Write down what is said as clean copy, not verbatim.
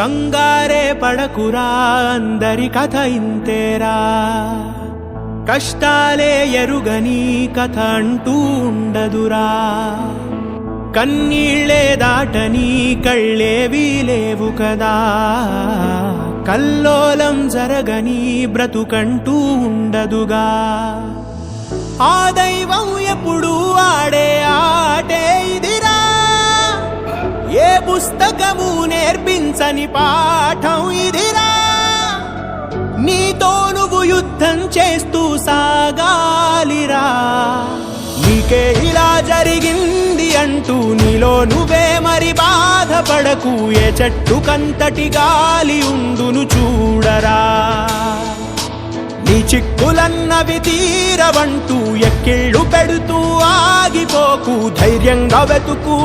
కంగారే పడకురా, అందరి కథ ఇంతేరా. కష్టాలే ఎరుగని కథ అంటూ ఉండదురా. కన్నీళ్లే దాటని కళ్ళేవీ లేవు కదా. కల్లోలం జరగని బ్రతుకంటూ ఉండదుగా. ఆ దైవం ఎప్పుడు ఆడే ఆటే ఇదిరా. ఏ పుస్తకము నేర్పించని పాఠం ఇదిరా. నీతో నువ్వు యుద్ధం చేస్తూ సాగాలిరా. నీకే ఇలా జరిగింది అంటూ నీలో నువ్వే మరి బాధపడకు. ఏ చెట్టు కంతటి గాలి ఉండును చూడరా. నీ చిక్కులన్నవి తీరవంటూ ఎక్కిళ్ళు పెడుతూ ఆగిపోకు. ధైర్యంగా వెతుకు.